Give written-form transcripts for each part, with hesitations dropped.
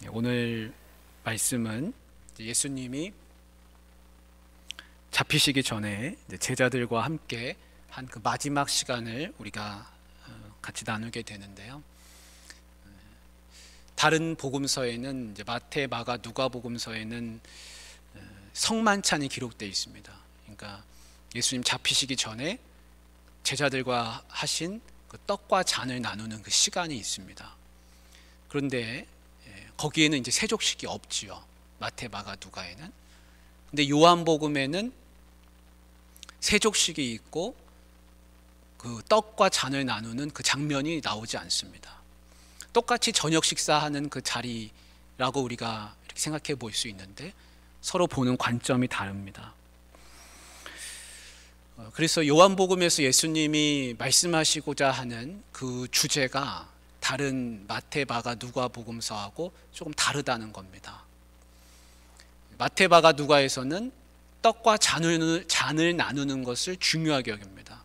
오늘 말씀은 예수님이 잡히시기 전에 제자들과 함께 한 그 마지막 시간을 우리가 같이 나누게 되는데요. 다른 복음서에는 이제 마태, 마가, 누가 복음서에는 성만찬이 기록되어 있습니다. 그러니까 예수님 잡히시기 전에 제자들과 하신 그 떡과 잔을 나누는 그 시간이 있습니다. 그런데 거기에는 이제 세족식이 없지요. 마태, 마가, 누가에는. 근데 요한복음에는 세족식이 있고 그 떡과 잔을 나누는 그 장면이 나오지 않습니다. 똑같이 저녁 식사하는 그 자리라고 우리가 이렇게 생각해 볼 수 있는데 서로 보는 관점이 다릅니다. 그래서 요한복음에서 예수님이 말씀하시고자 하는 그 주제가 다른 마태, 마가, 누가 복음서하고 조금 다르다는 겁니다. 마태, 마가, 누가에서는 떡과 잔을 나누는 것을 중요하게 여깁니다.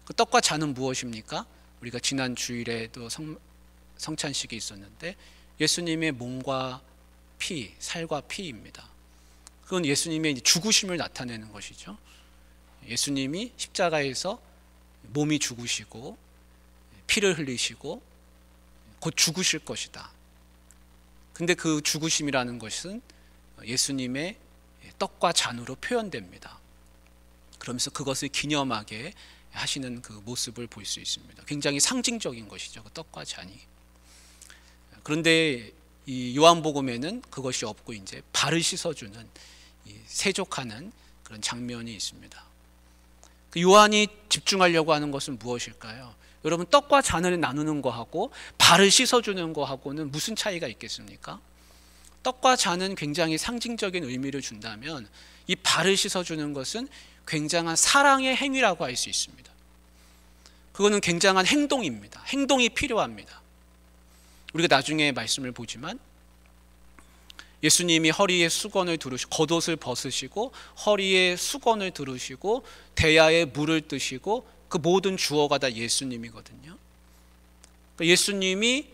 그 떡과 잔은 무엇입니까? 우리가 지난 주일에도 성찬식이 있었는데 예수님의 몸과 피, 살과 피입니다. 그건 예수님의 죽으심을 나타내는 것이죠. 예수님이 십자가에서 몸이 죽으시고 피를 흘리시고 곧 죽으실 것이다. 근데 그 죽으심이라는 것은 예수님의 떡과 잔으로 표현됩니다. 그러면서 그것을 기념하게 하시는 그 모습을 볼 수 있습니다. 굉장히 상징적인 것이죠, 그 떡과 잔이. 그런데 이 요한복음에는 그것이 없고 이제 발을 씻어주는 세족하는 그런 장면이 있습니다. 그 요한이 집중하려고 하는 것은 무엇일까요? 여러분, 떡과 잔을 나누는 거하고 발을 씻어주는 거하고는 무슨 차이가 있겠습니까? 떡과 잔은 굉장히 상징적인 의미를 준다면 이 발을 씻어주는 것은 굉장한 사랑의 행위라고 할 수 있습니다. 그거는 굉장한 행동입니다. 행동이 필요합니다. 우리가 나중에 말씀을 보지만 예수님이 허리에 수건을 두르시고 겉옷을 벗으시고 허리에 수건을 두르시고 대야에 물을 뜨시고 그 모든 주어가 다 예수님이거든요. 예수님이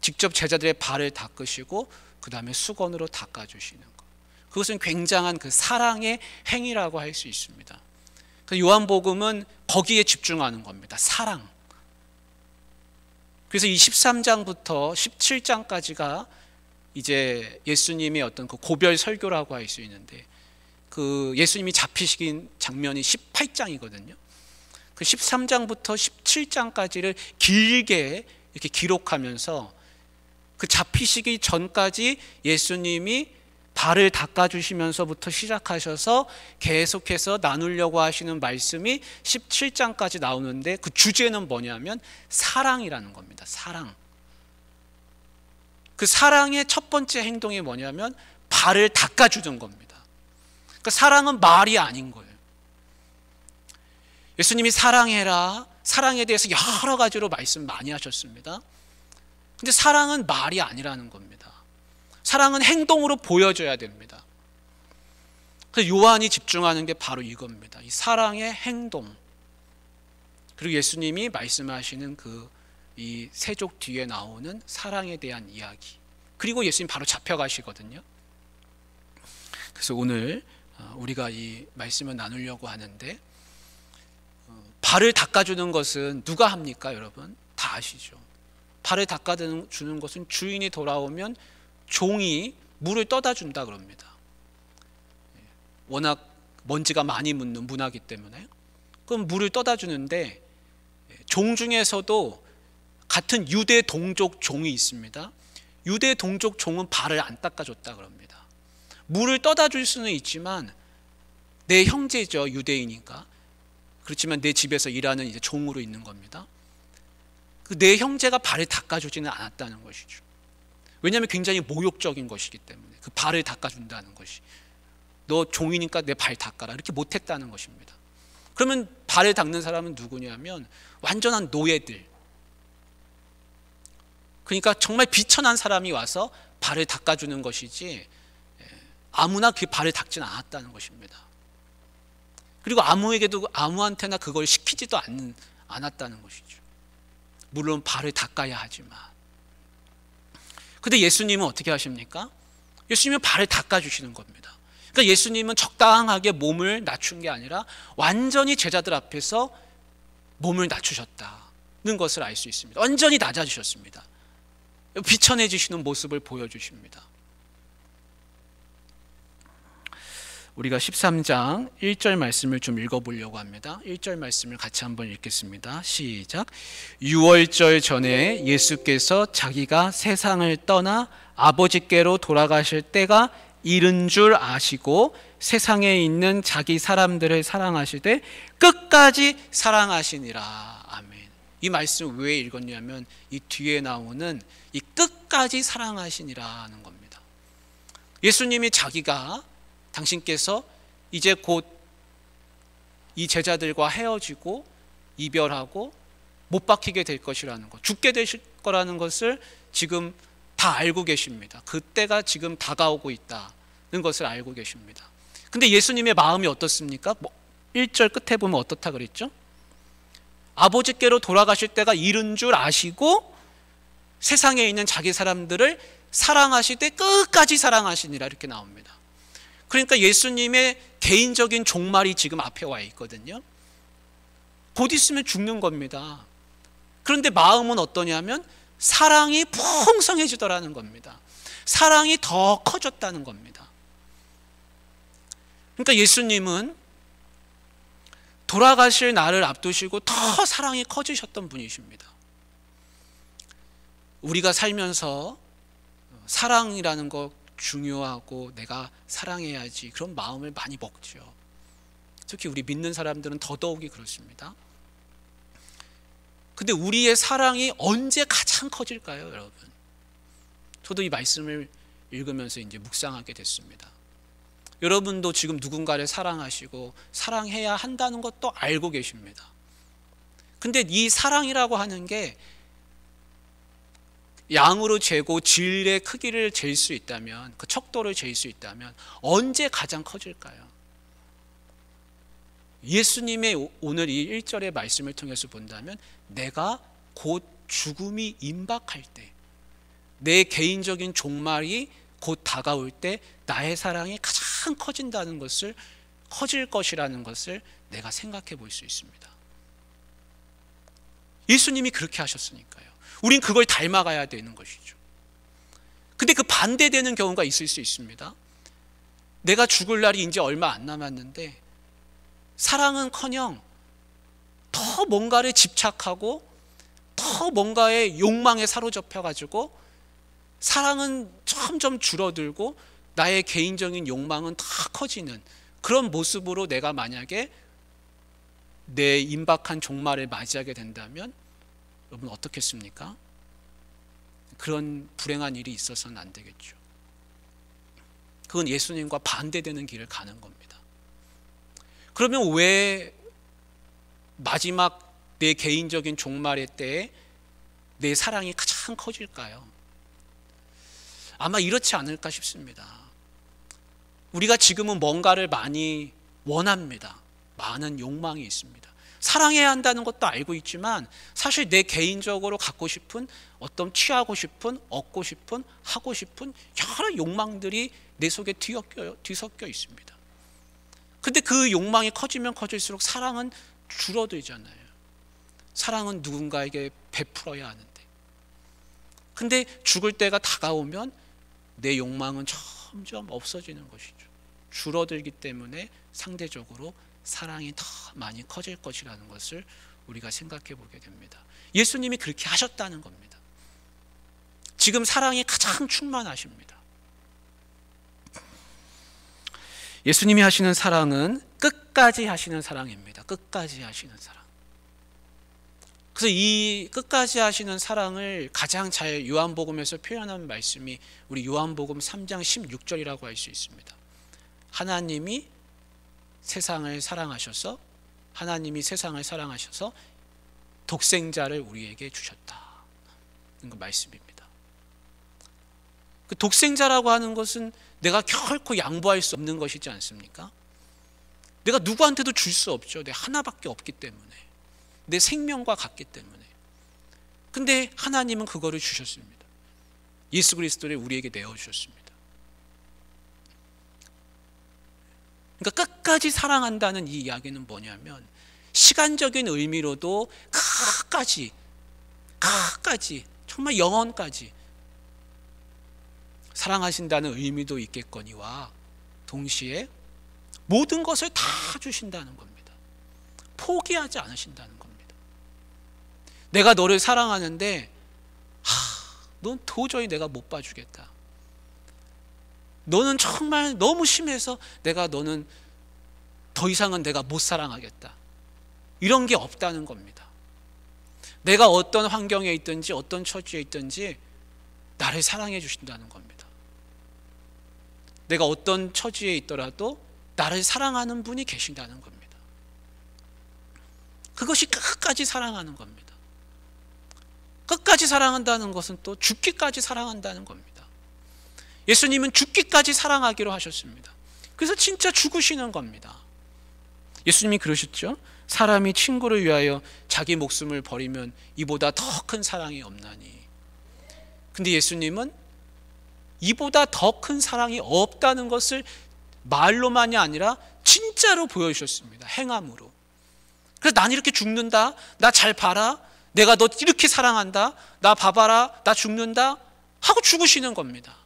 직접 제자들의 발을 닦으시고 그 다음에 수건으로 닦아주시는 것, 그것은 굉장한 그 사랑의 행위라고 할 수 있습니다. 요한복음은 거기에 집중하는 겁니다. 사랑. 그래서 이 13장부터 17장까지가 이제 예수님의 어떤 그 고별 설교라고 할 수 있는데, 그 예수님이 잡히신 장면이 18장이거든요. 그 13장부터 17장까지를 길게 이렇게 기록하면서 그 잡히시기 전까지 예수님이 발을 닦아주시면서부터 시작하셔서 계속해서 나누려고 하시는 말씀이 17장까지 나오는데, 그 주제는 뭐냐면 사랑이라는 겁니다. 사랑. 그 사랑의 첫 번째 행동이 뭐냐면 발을 닦아주는 겁니다. 그러니까 사랑은 말이 아닌 거예요. 예수님이 사랑해라, 사랑에 대해서 여러 가지로 말씀 많이 하셨습니다. 근데 사랑은 말이 아니라는 겁니다. 사랑은 행동으로 보여줘야 됩니다. 그래서 요한이 집중하는 게 바로 이겁니다. 이 사랑의 행동. 그리고 예수님이 말씀하시는 이 세족 뒤에 나오는 사랑에 대한 이야기. 그리고 예수님 바로 잡혀가시거든요. 그래서 오늘 우리가 이 말씀을 나누려고 하는데, 발을 닦아주는 것은 누가 합니까, 여러분? 다 아시죠? 발을 닦아주는 것은 주인이 돌아오면 종이 물을 떠다 준다 그럽니다. 워낙 먼지가 많이 묻는 문화이기 때문에. 그럼 물을 떠다 주는데, 종 중에서도 같은 유대 동족 종이 있습니다. 유대 동족 종은 발을 안 닦아줬다 그럽니다. 물을 떠다 줄 수는 있지만 내 형제죠, 유대인이니까. 그렇지만 내 집에서 일하는 이제 종으로 있는 겁니다. 내 형제가 발을 닦아주지는 않았다는 것이죠. 왜냐하면 굉장히 모욕적인 것이기 때문에. 그 발을 닦아준다는 것이, 너 종이니까 내 발 닦아라, 이렇게 못했다는 것입니다. 그러면 발을 닦는 사람은 누구냐면 완전한 노예들, 그러니까 정말 비천한 사람이 와서 발을 닦아주는 것이지 아무나 그 발을 닦지는 않았다는 것입니다. 그리고 아무한테나 그걸 시키지도 않았다는 것이죠. 물론 발을 닦아야 하지만. 근데 예수님은 어떻게 하십니까? 예수님은 발을 닦아주시는 겁니다. 그러니까 예수님은 적당하게 몸을 낮춘 게 아니라 완전히 제자들 앞에서 몸을 낮추셨다는 것을 알 수 있습니다. 완전히 낮아지셨습니다. 비천해지시는 모습을 보여주십니다. 우리가 13장 1절 말씀을 좀 읽어보려고 합니다. 1절 말씀을 같이 한번 읽겠습니다. 시작. 유월절 전에 예수께서 자기가 세상을 떠나 아버지께로 돌아가실 때가 이른 줄 아시고 세상에 있는 자기 사람들을 사랑하시되 끝까지 사랑하시니라. 아멘. 이 말씀 왜 읽었냐면 이 뒤에 나오는 이 끝까지 사랑하시니라는 겁니다. 예수님이 자기가 당신께서 이제 곧 이 제자들과 헤어지고 이별하고 못 박히게 될 것이라는 것, 죽게 되실 거라는 것을 지금 다 알고 계십니다. 그때가 지금 다가오고 있다는 것을 알고 계십니다. 근데 예수님의 마음이 어떻습니까? 1절 끝에 보면 어떻다 그랬죠? 아버지께로 돌아가실 때가 이른 줄 아시고 세상에 있는 자기 사람들을 사랑하시되 끝까지 사랑하시니라 이렇게 나옵니다. 그러니까 예수님의 개인적인 종말이 지금 앞에 와 있거든요. 곧 있으면 죽는 겁니다. 그런데 마음은 어떠냐면 사랑이 풍성해지더라는 겁니다. 사랑이 더 커졌다는 겁니다. 그러니까 예수님은 돌아가실 날을 앞두시고 더 사랑이 커지셨던 분이십니다. 우리가 살면서 사랑이라는 거 중요하고 내가 사랑해야지 그런 마음을 많이 먹죠. 특히 우리 믿는 사람들은 더더욱이 그렇습니다. 근데 우리의 사랑이 언제 가장 커질까요, 여러분? 저도 이 말씀을 읽으면서 이제 묵상하게 됐습니다. 여러분도 지금 누군가를 사랑하시고 사랑해야 한다는 것도 알고 계십니다. 근데 이 사랑이라고 하는 게 양으로 재고 질의 크기를 잴 수 있다면, 그 척도를 잴 수 있다면 언제 가장 커질까요? 예수님의 오늘 이 1절의 말씀을 통해서 본다면 내가 곧 죽음이 임박할 때, 내 개인적인 종말이 곧 다가올 때 나의 사랑이 가장 커진다는 것을, 커질 것이라는 것을 내가 생각해 볼 수 있습니다. 예수님이 그렇게 하셨으니까요. 우린 그걸 닮아가야 되는 것이죠. 근데 그 반대되는 경우가 있을 수 있습니다. 내가 죽을 날이 이제 얼마 안 남았는데 사랑은커녕 더 뭔가를 집착하고 더 뭔가의 욕망에 사로잡혀가지고 사랑은 점점 줄어들고 나의 개인적인 욕망은 더 커지는 그런 모습으로 내가 만약에 내 임박한 종말을 맞이하게 된다면 여러분 어떻겠습니까? 그런 불행한 일이 있어서는 안 되겠죠. 그건 예수님과 반대되는 길을 가는 겁니다. 그러면 왜 마지막 내 개인적인 종말의 때에 내 사랑이 가장 커질까요? 아마 이렇지 않을까 싶습니다. 우리가 지금은 뭔가를 많이 원합니다. 많은 욕망이 있습니다. 사랑해야 한다는 것도 알고 있지만 사실 내 개인적으로 갖고 싶은 어떤 취하고 싶은, 얻고 싶은, 하고 싶은 여러 욕망들이 내 속에 뒤섞여 있습니다. 근데 그 욕망이 커지면 커질수록 사랑은 줄어들잖아요. 사랑은 누군가에게 베풀어야 하는데. 근데 죽을 때가 다가오면 내 욕망은 점점 없어지는 것이죠. 줄어들기 때문에 상대적으로 사랑이 더 많이 커질 것이라는 것을 우리가 생각해 보게 됩니다. 예수님이 그렇게 하셨다는 겁니다. 지금 사랑이 가장 충만하십니다. 예수님이 하시는 사랑은 끝까지 하시는 사랑입니다. 끝까지 하시는 사랑. 그래서 이 끝까지 하시는 사랑을 가장 잘 요한복음에서 표현한 말씀이 우리 요한복음 3장 16절이라고 할 수 있습니다. 하나님이 세상을 사랑하셔서 독생자를 우리에게 주셨다. 그 말씀입니다. 그 독생자라고 하는 것은 내가 결코 양보할 수 없는 것이지 않습니까? 내가 누구한테도 줄 수 없죠. 내 하나밖에 없기 때문에. 내 생명과 같기 때문에. 근데 하나님은 그거를 주셨습니다. 예수 그리스도를 우리에게 내어주셨습니다. 그러니까 끝까지 사랑한다는 이 이야기는 뭐냐면 시간적인 의미로도 끝까지 정말 영원까지 사랑하신다는 의미도 있겠거니와 동시에 모든 것을 다 주신다는 겁니다. 포기하지 않으신다는 겁니다. 내가 너를 사랑하는데 넌 도저히 내가 못 봐주겠다. 너는 정말 너무 심해서 너는 더 이상은 내가 못 사랑하겠다. 이런 게 없다는 겁니다. 내가 어떤 환경에 있든지 어떤 처지에 있든지 나를 사랑해 주신다는 겁니다. 내가 어떤 처지에 있더라도 나를 사랑하는 분이 계신다는 겁니다. 그것이 끝까지 사랑하는 겁니다. 끝까지 사랑한다는 것은 또 죽기까지 사랑한다는 겁니다. 예수님은 죽기까지 사랑하기로 하셨습니다. 그래서 진짜 죽으시는 겁니다. 예수님이 그러셨죠. 사람이 친구를 위하여 자기 목숨을 버리면 이보다 더 큰 사랑이 없나니. 근데 예수님은 이보다 더 큰 사랑이 없다는 것을 말로만이 아니라 진짜로 보여주셨습니다. 행함으로. 그래서 난 이렇게 죽는다. 나 잘 봐라. 내가 너 이렇게 사랑한다. 나 봐봐라. 나 죽는다. 하고 죽으시는 겁니다.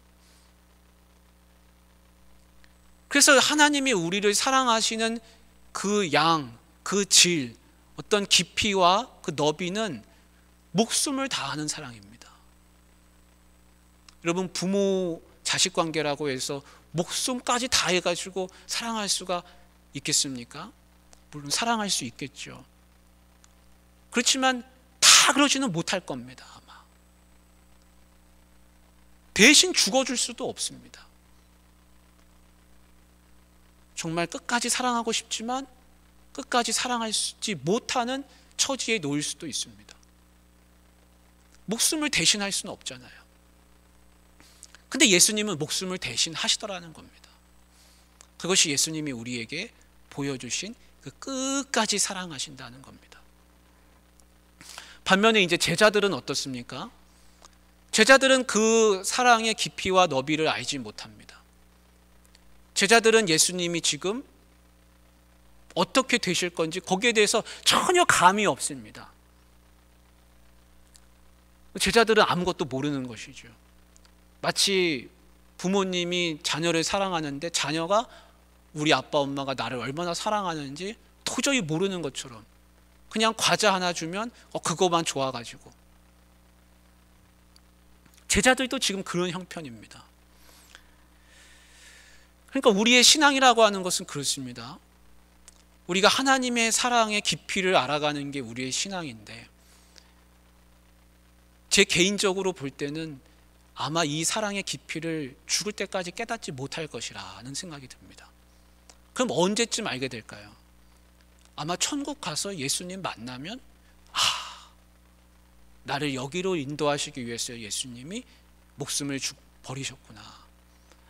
그래서 하나님이 우리를 사랑하시는 그 양, 그 질, 어떤 깊이와 그 너비는 목숨을 다하는 사랑입니다. 여러분, 부모 자식 관계라고 해서 목숨까지 다해가지고 사랑할 수가 있겠습니까? 물론 사랑할 수 있겠죠. 그렇지만 다 그러지는 못할 겁니다. 아마 대신 죽어줄 수도 없습니다. 정말 끝까지 사랑하고 싶지만 끝까지 사랑하지 못하는 처지에 놓일 수도 있습니다. 목숨을 대신할 수는 없잖아요. 근데 예수님은 목숨을 대신하시더라는 겁니다. 그것이 예수님이 우리에게 보여주신 그 끝까지 사랑하신다는 겁니다. 반면에 이제 제자들은 어떻습니까? 제자들은 그 사랑의 깊이와 너비를 알지 못합니다. 제자들은 예수님이 지금 어떻게 되실 건지 거기에 대해서 전혀 감이 없습니다. 제자들은 아무것도 모르는 것이죠. 마치 부모님이 자녀를 사랑하는데 자녀가 우리 아빠 엄마가 나를 얼마나 사랑하는지 도저히 모르는 것처럼 그냥 과자 하나 주면 그거만 좋아가지고. 제자들도 지금 그런 형편입니다. 그러니까 우리의 신앙이라고 하는 것은 그렇습니다. 우리가 하나님의 사랑의 깊이를 알아가는 게 우리의 신앙인데, 제 개인적으로 볼 때는 아마 이 사랑의 깊이를 죽을 때까지 깨닫지 못할 것이라는 생각이 듭니다. 그럼 언제쯤 알게 될까요? 아마 천국 가서 예수님 만나면 나를 여기로 인도하시기 위해서 예수님이 목숨을 버리셨구나.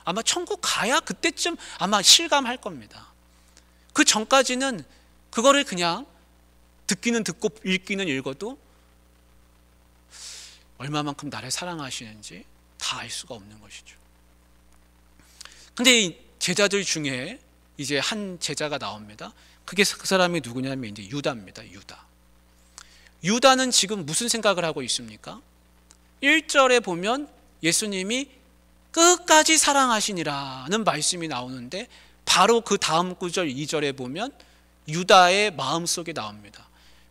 아마 천국 가야 그때쯤 아마 실감할 겁니다. 그 전까지는 그거를 그냥 듣기는 듣고 읽기는 읽어도 얼마만큼 나를 사랑하시는지 다 알 수가 없는 것이죠. 근데 이 제자들 중에 이제 한 제자가 나옵니다. 그게 그 사람이 누구냐면 이제 유다입니다. 유다는 지금 무슨 생각을 하고 있습니까? 1절에 보면 예수님이 끝까지 사랑하시니라는 말씀이 나오는데 바로 그 다음 구절 2절에 보면 유다의 마음속에 나옵니다.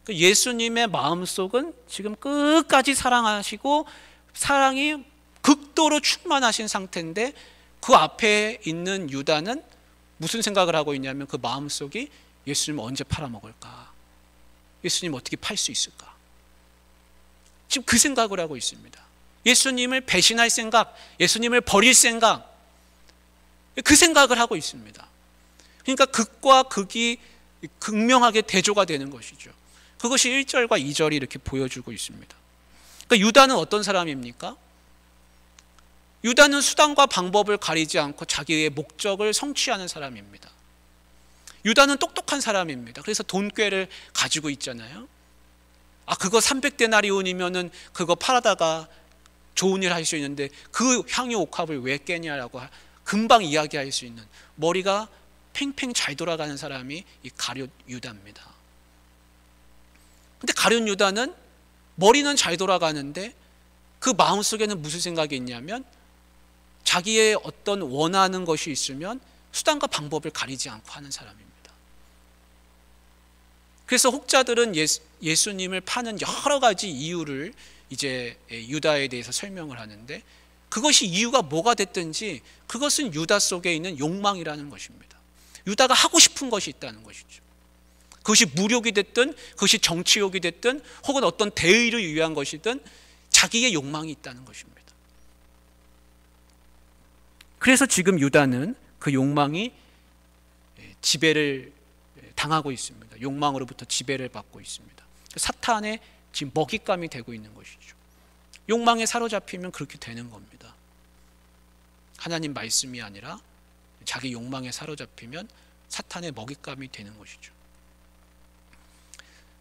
예수님의 마음속은 지금 끝까지 사랑하시고 사랑이 극도로 충만하신 상태인데 그 앞에 있는 유다는 무슨 생각을 하고 있냐면 그 마음속이 예수님 언제 팔아먹을까? 예수님 어떻게 팔 수 있을까? 지금 그 생각을 하고 있습니다. 예수님을 배신할 생각, 예수님을 버릴 생각, 그 생각을 하고 있습니다. 그러니까 극과 극이 극명하게 대조가 되는 것이죠. 그것이 1절과 2절이 이렇게 보여주고 있습니다. 그러니까 유다는 어떤 사람입니까? 유다는 수단과 방법을 가리지 않고 자기의 목적을 성취하는 사람입니다. 유다는 똑똑한 사람입니다. 그래서 돈꾀를 가지고 있잖아요. 그거 300데나리온이면은 그거 팔아다가 좋은 일 할 수 있는데 그 향유 옥합을 왜 깨냐라고 금방 이야기할 수 있는, 머리가 팽팽 잘 돌아가는 사람이 이 가룟 유다입니다. 근데 가룟 유다는 머리는 잘 돌아가는데 그 마음속에는 무슨 생각이 있냐면, 자기의 어떤 원하는 것이 있으면 수단과 방법을 가리지 않고 하는 사람입니다. 그래서 혹자들은 예수님을 파는 여러 가지 이유를 이제 유다에 대해서 설명을 하는데, 그것이 이유가 뭐가 됐든지 그것은 유다 속에 있는 욕망이라는 것입니다. 유다가 하고 싶은 것이 있다는 것이죠. 그것이 무력이 됐든, 그것이 정치욕이 됐든, 혹은 어떤 대의를 위한 것이든 자기의 욕망이 있다는 것입니다. 그래서 지금 유다는 그 욕망이 지배를 당하고 있습니다. 욕망으로부터 지배를 받고 있습니다. 사탄의 지금 먹잇감이 되고 있는 것이죠. 욕망에 사로잡히면 그렇게 되는 겁니다. 하나님 말씀이 아니라 자기 욕망에 사로잡히면 사탄의 먹잇감이 되는 것이죠.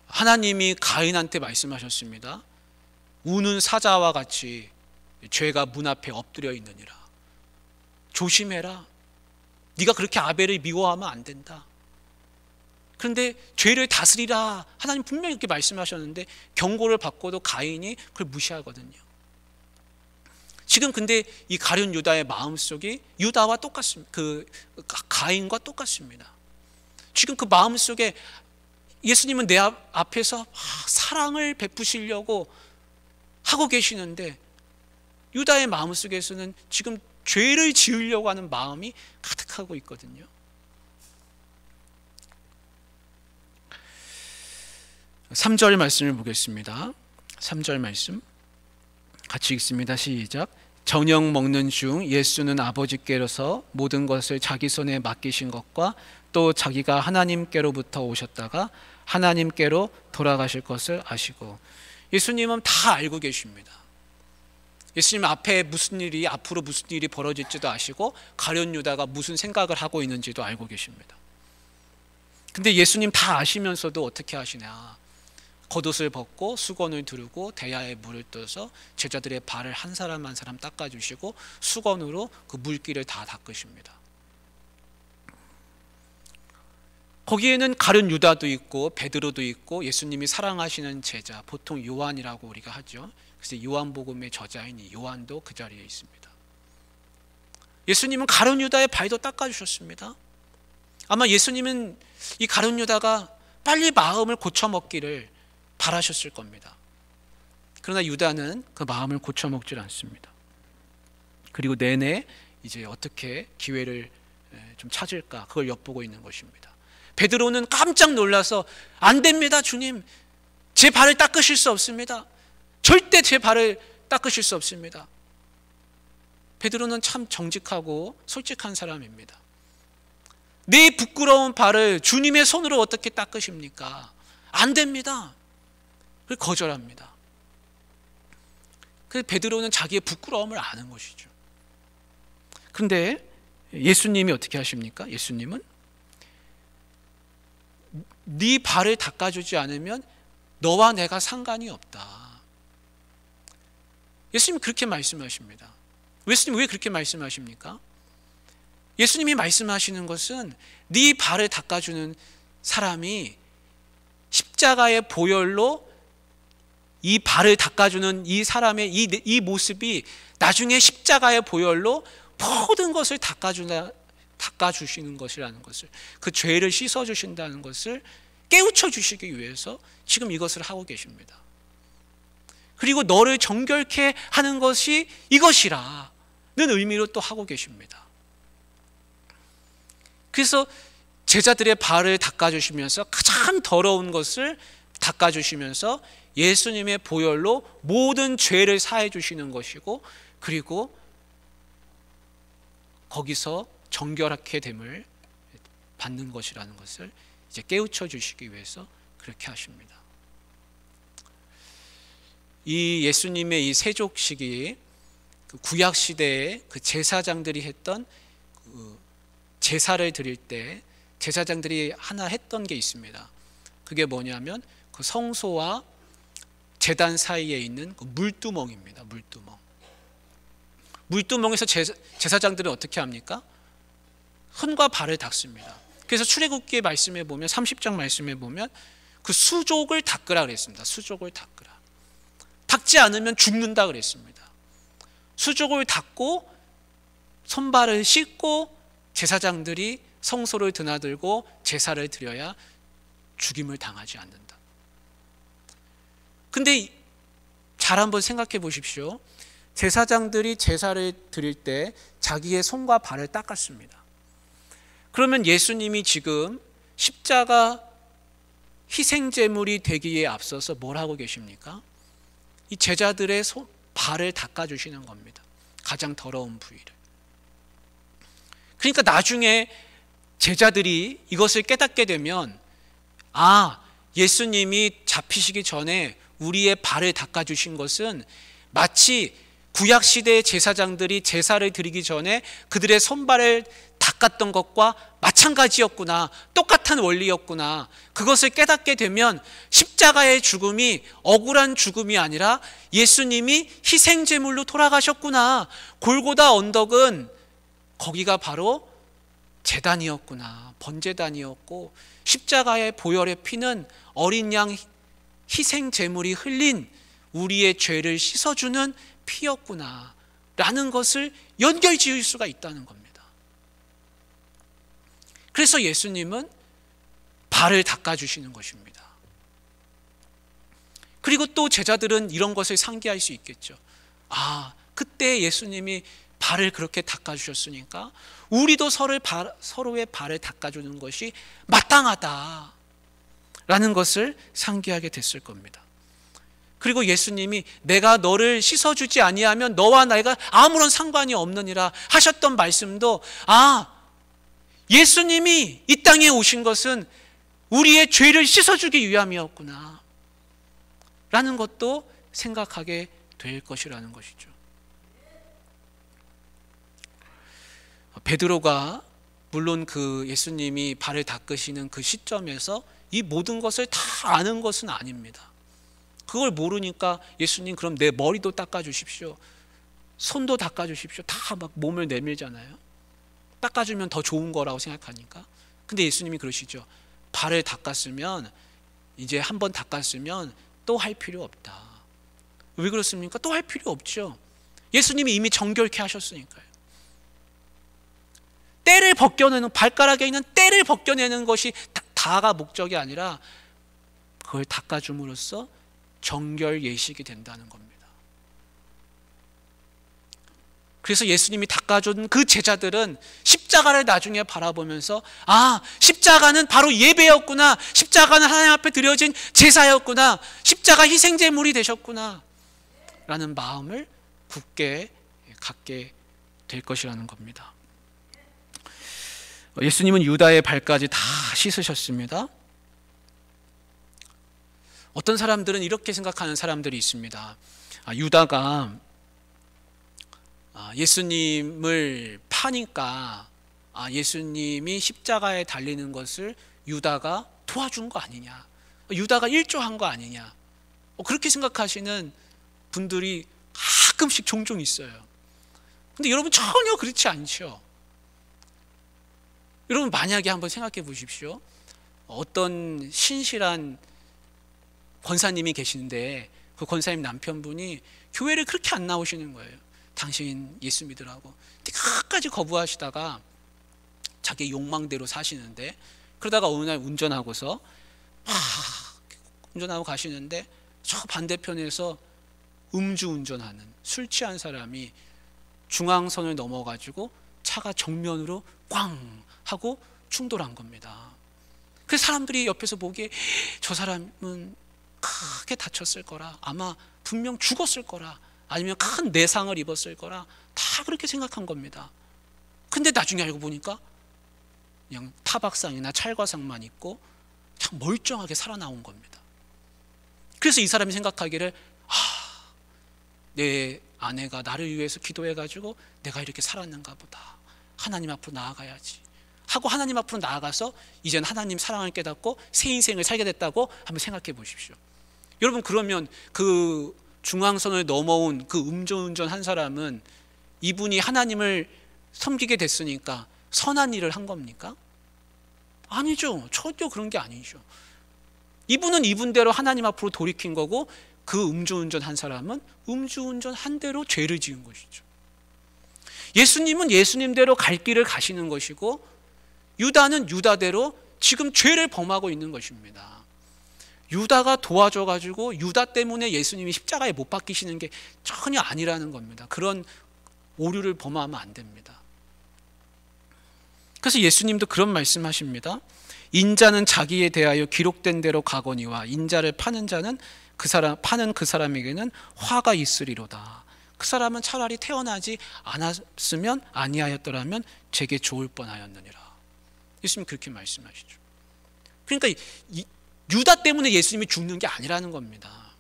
하나님이 가인한테 말씀하셨습니다. 우는 사자와 같이 죄가 문 앞에 엎드려 있느니라. 조심해라. 네가 그렇게 아벨을 미워하면 안 된다. 그런데 죄를 다스리라, 하나님 분명히 이렇게 말씀하셨는데 경고를 받고도 가인이 그걸 무시하거든요. 지금 근데 이 가룟 유다의 마음속이 유다와 똑같습니다. 그 가인과 똑같습니다. 지금 그 마음속에 예수님은 내 앞에서 사랑을 베푸시려고 하고 계시는데, 유다의 마음속에서는 지금 죄를 지으려고 하는 마음이 가득하고 있거든요. 3절 말씀을 보겠습니다. 3절 말씀 같이 읽습니다. 시작. 저녁 먹는 중 예수는 아버지께로서 모든 것을 자기 손에 맡기신 것과 또 자기가 하나님께로부터 오셨다가 하나님께로 돌아가실 것을 아시고, 예수님은 다 알고 계십니다. 예수님 앞에 앞으로 무슨 일이 벌어질지도 아시고, 가룟 유다가 무슨 생각을 하고 있는지도 알고 계십니다. 근데 예수님 다 아시면서도 어떻게 하시냐? 겉옷을 벗고 수건을 두르고 대야에 물을 떠서 제자들의 발을 한 사람 한 사람 닦아주시고 수건으로 그 물기를 다 닦으십니다. 거기에는 가룟 유다도 있고 베드로도 있고 예수님이 사랑하시는 제자, 보통 요한이라고 우리가 하죠. 그래서 요한복음의 저자인 이 요한도 그 자리에 있습니다. 예수님은 가룟 유다의 발도 닦아주셨습니다. 아마 예수님은 이 가룟 유다가 빨리 마음을 고쳐먹기를 바라셨을 겁니다. 그러나 유다는 그 마음을 고쳐먹질 않습니다. 그리고 내내 이제 어떻게 기회를 좀 찾을까, 그걸 엿보고 있는 것입니다. 베드로는 깜짝 놀라서 안 됩니다, 주님. 제 발을 닦으실 수 없습니다. 절대 제 발을 닦으실 수 없습니다. 베드로는 참 정직하고 솔직한 사람입니다. 내 부끄러운 발을 주님의 손으로 어떻게 닦으십니까? 안 됩니다. 그걸 거절합니다. 그래서 베드로는 자기의 부끄러움을 아는 것이죠. 그런데 예수님이 어떻게 하십니까? 예수님은 네 발을 닦아주지 않으면 너와 내가 상관이 없다. 예수님이 그렇게 말씀하십니다. 예수님 왜 그렇게 말씀하십니까? 예수님이 말씀하시는 것은 네 발을 닦아주는 사람이 십자가의 보혈로 이 발을 닦아주는 이 사람의 이 모습이 나중에 십자가의 보혈로 모든 것을 닦아주시는 것이라는 것을, 그 죄를 씻어주신다는 것을 깨우쳐 주시기 위해서 지금 이것을 하고 계십니다. 그리고 너를 정결케 하는 것이 이것이라는 의미로 또 하고 계십니다. 그래서 제자들의 발을 닦아주시면서 가장 더러운 것을 닦아주시면서 예수님의 보혈로 모든 죄를 사해 주시는 것이고, 그리고 거기서 정결하게 됨을 받는 것이라는 것을 이제 깨우쳐 주시기 위해서 그렇게 하십니다. 이 예수님의 이 세족식이 그 구약 시대에 그 제사장들이 했던 그 제사를 드릴 때 제사장들이 하나 했던 게 있습니다. 그게 뭐냐면 그 성소와 제단 사이에 있는 그 물두멍입니다. 물두멍. 물두멍에서 제사장들은 어떻게 합니까? 손과 발을 닦습니다. 그래서 출애굽기의 말씀에 보면 30장 말씀에 보면 그 수족을 닦으라 그랬습니다. 수족을 닦으라. 닦지 않으면 죽는다 그랬습니다. 수족을 닦고 손발을 씻고 제사장들이 성소를 드나들고 제사를 드려야 죽임을 당하지 않는다. 근데 잘 한번 생각해 보십시오. 제사장들이 제사를 드릴 때 자기의 손과 발을 닦았습니다. 그러면 예수님이 지금 십자가 희생제물이 되기에 앞서서 뭘 하고 계십니까? 이 제자들의 발을 닦아주시는 겁니다. 가장 더러운 부위를. 그러니까 나중에 제자들이 이것을 깨닫게 되면 예수님이 잡히시기 전에 우리의 발을 닦아주신 것은 마치 구약시대의 제사장들이 제사를 드리기 전에 그들의 손발을 닦았던 것과 마찬가지였구나, 똑같은 원리였구나. 그것을 깨닫게 되면 십자가의 죽음이 억울한 죽음이 아니라 예수님이 희생제물로 돌아가셨구나, 골고다 언덕은 거기가 바로 제단이었구나, 번제단이었고 십자가의 보혈의 피는 어린 양 희생제물이 흘린 우리의 죄를 씻어주는 피였구나 라는 것을 연결지을 수가 있다는 겁니다. 그래서 예수님은 발을 닦아주시는 것입니다. 그리고 또 제자들은 이런 것을 상기할 수 있겠죠. 그때 예수님이 발을 그렇게 닦아주셨으니까 우리도 서로의 발을 닦아주는 것이 마땅하다 라는 것을 상기하게 됐을 겁니다. 그리고 예수님이 내가 너를 씻어주지 아니하면 너와 내가 아무런 상관이 없느니라 하셨던 말씀도 예수님이 이 땅에 오신 것은 우리의 죄를 씻어주기 위함이었구나 라는 것도 생각하게 될 것이라는 것이죠. 베드로가 물론 그 예수님이 발을 닦으시는 그 시점에서 이 모든 것을 다 아는 것은 아닙니다. 그걸 모르니까 예수님 그럼 내 머리도 닦아주십시오, 손도 닦아주십시오, 다 막 몸을 내밀잖아요. 닦아주면 더 좋은 거라고 생각하니까. 근데 예수님이 그러시죠. 발을 닦았으면, 이제 한번 닦았으면 또 할 필요 없다. 왜 그렇습니까? 또 할 필요 없죠. 예수님이 이미 정결케 하셨으니까요. 때를 벗겨내는, 발가락에 있는 때를 벗겨내는 것이 다가 목적이 아니라 그걸 닦아줌으로써 정결 예식이 된다는 겁니다. 그래서 예수님이 닦아준 그 제자들은 십자가를 나중에 바라보면서 십자가는 바로 예배였구나, 십자가는 하나님 앞에 드려진 제사였구나, 십자가 희생제물이 되셨구나 라는 마음을 굳게 갖게 될 것이라는 겁니다. 예수님은 유다의 발까지 다 씻으셨습니다. 어떤 사람들은 이렇게 생각하는 사람들이 있습니다. 유다가 예수님을 파니까 예수님이 십자가에 달리는 것을 유다가 도와준 거 아니냐, 유다가 일조한 거 아니냐, 그렇게 생각하시는 분들이 가끔씩 종종 있어요. 근데 여러분 전혀 그렇지 않죠. 여러분 만약에 한번 생각해 보십시오. 어떤 신실한 권사님이 계시는데 그 권사님 남편분이 교회를 그렇게 안 나오시는 거예요. 당신 예수 믿으라고. 근데 끝까지 거부하시다가 자기 욕망대로 사시는데, 그러다가 어느 날 운전하고서 운전하고 가시는데 저 반대편에서 음주운전하는 술 취한 사람이 중앙선을 넘어가지고 차가 정면으로 꽝 하고 충돌한 겁니다. 그래서 사람들이 옆에서 보기에 저 사람은 크게 다쳤을 거라, 아마 분명 죽었을 거라, 아니면 큰 내상을 입었을 거라 다 그렇게 생각한 겁니다. 근데 나중에 알고 보니까 그냥 타박상이나 찰과상만 입고 참 멀쩡하게 살아나온 겁니다. 그래서 이 사람이 생각하기를 내 아내가 나를 위해서 기도해가지고 내가 이렇게 살았는가 보다, 하나님 앞으로 나아가야지 하고 하나님 앞으로 나아가서 이젠 하나님 사랑을 깨닫고 새 인생을 살게 됐다고 한번 생각해 보십시오. 여러분, 그러면 그 중앙선을 넘어온 그 음주운전 한 사람은 이분이 하나님을 섬기게 됐으니까 선한 일을 한 겁니까? 아니죠. 전혀 그런 게 아니죠. 이분은 이분대로 하나님 앞으로 돌이킨 거고, 그 음주운전 한 사람은 음주운전 한 대로 죄를 지은 것이죠. 예수님은 예수님대로 갈 길을 가시는 것이고, 유다는 유다대로 지금 죄를 범하고 있는 것입니다. 유다가 도와줘가지고 유다 때문에 예수님이 십자가에 못 박히시는 게 전혀 아니라는 겁니다. 그런 오류를 범하면 안 됩니다. 그래서 예수님도 그런 말씀하십니다. 인자는 자기에 대하여 기록된 대로 가거니와 인자를 파는 자는 파는 그 사람에게는 화가 있으리로다. 그 사람은 차라리 태어나지 않았으면 아니하였더라면 제게 좋을 뻔하였느니라. 예수님 그렇게 말씀하시죠. 그러니까 유다 때문에 예수님이 죽는 게 아니라는 겁니다.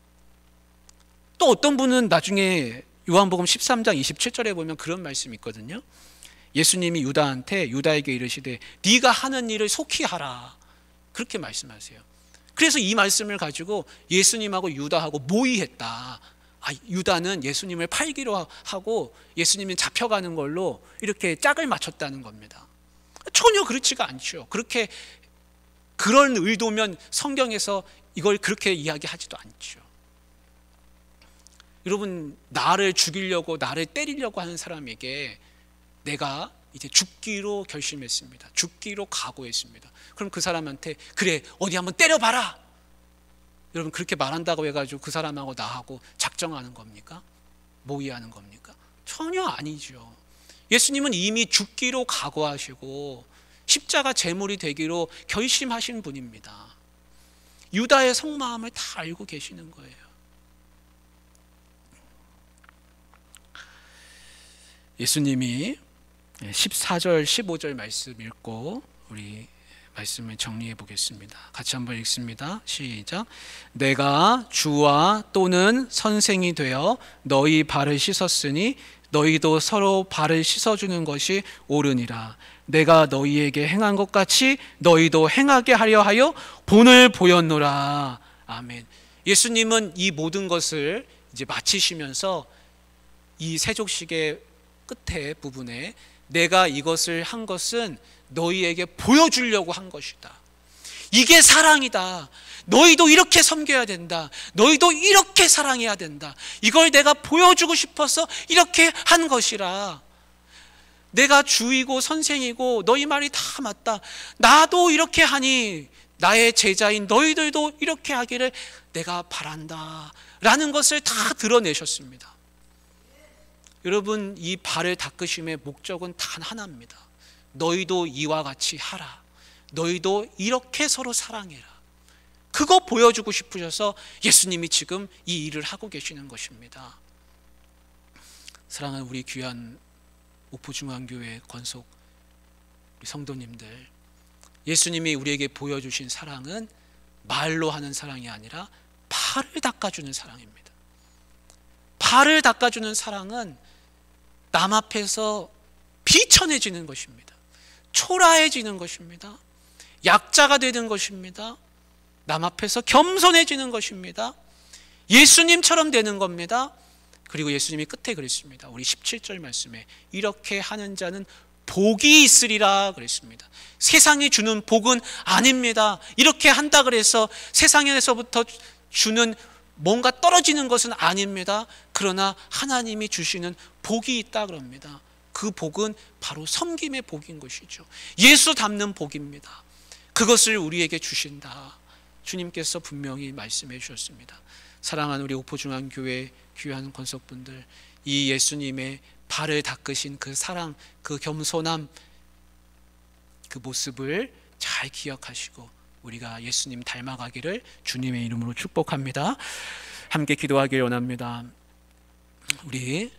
또 어떤 분은 나중에 요한복음 13장 27절에 보면 그런 말씀이 있거든요. 예수님이 유다에게 이르시되 네가 하는 일을 속히 하라, 그렇게 말씀하세요. 그래서 이 말씀을 가지고 예수님하고 유다하고 모의했다. 유다는 예수님을 팔기로 하고 예수님이 잡혀가는 걸로 이렇게 짝을 맞췄다는 겁니다. 전혀 그렇지가 않죠. 그런 의도면 성경에서 이걸 그렇게 이야기하지도 않죠. 여러분, 나를 죽이려고 나를 때리려고 하는 사람에게 내가 이제 죽기로 결심했습니다. 죽기로 각오했습니다. 그럼 그 사람한테 그래 어디 한번 때려봐라, 여러분 그렇게 말한다고 해가지고 그 사람하고 나하고 작정하는 겁니까? 모의하는 겁니까? 전혀 아니죠. 예수님은 이미 죽기로 각오하시고 십자가 제물이 되기로 결심하신 분입니다. 유다의 속마음을 다 알고 계시는 거예요. 예수님이 14절 15절 말씀 읽고 우리 말씀을 정리해 보겠습니다. 같이 한번 읽습니다. 시작. 내가 주와 또는 선생이 되어 너희 발을 씻었으니 너희도 서로 발을 씻어주는 것이 옳으니라. 내가 너희에게 행한 것 같이 너희도 행하게 하려 하여 본을 보였노라. 아멘. 예수님은 이 모든 것을 이제 마치시면서 이 세족식의 끝에 부분에 내가 이것을 한 것은 너희에게 보여주려고 한 것이다. 이게 사랑이다. 너희도 이렇게 섬겨야 된다. 너희도 이렇게 사랑해야 된다. 이걸 내가 보여주고 싶어서 이렇게 한 것이라. 내가 주이고 선생이고 너희 말이 다 맞다. 나도 이렇게 하니 나의 제자인 너희들도 이렇게 하기를 내가 바란다 라는 것을 다 드러내셨습니다. 여러분, 이 발을 닦으심의 목적은 단 하나입니다. 너희도 이와 같이 하라. 너희도 이렇게 서로 사랑해라. 그거 보여주고 싶으셔서 예수님이 지금 이 일을 하고 계시는 것입니다. 사랑하는 우리 귀한 오포중앙교회 권속 우리 성도님들, 예수님이 우리에게 보여주신 사랑은 말로 하는 사랑이 아니라 발을 닦아주는 사랑입니다. 발을 닦아주는 사랑은 남 앞에서 비천해지는 것입니다. 초라해지는 것입니다. 약자가 되는 것입니다. 남 앞에서 겸손해지는 것입니다. 예수님처럼 되는 겁니다. 그리고 예수님이 끝에 그랬습니다. 우리 17절 말씀에 이렇게 하는 자는 복이 있으리라 그랬습니다. 세상이 주는 복은 아닙니다. 이렇게 한다 그래서 세상에서부터 주는 뭔가 떨어지는 것은 아닙니다. 그러나 하나님이 주시는 복이 있다 그럽니다. 그 복은 바로 섬김의 복인 것이죠. 예수 닮는 복입니다. 그것을 우리에게 주신다. 주님께서 분명히 말씀해 주셨습니다. 사랑하는 우리 오포중앙교회 귀한 권속분들, 이 예수님의 발을 닦으신 그 사랑, 그 겸손함, 그 모습을 잘 기억하시고 우리가 예수님 닮아가기를 주님의 이름으로 축복합니다. 함께 기도하길 원합니다. 우리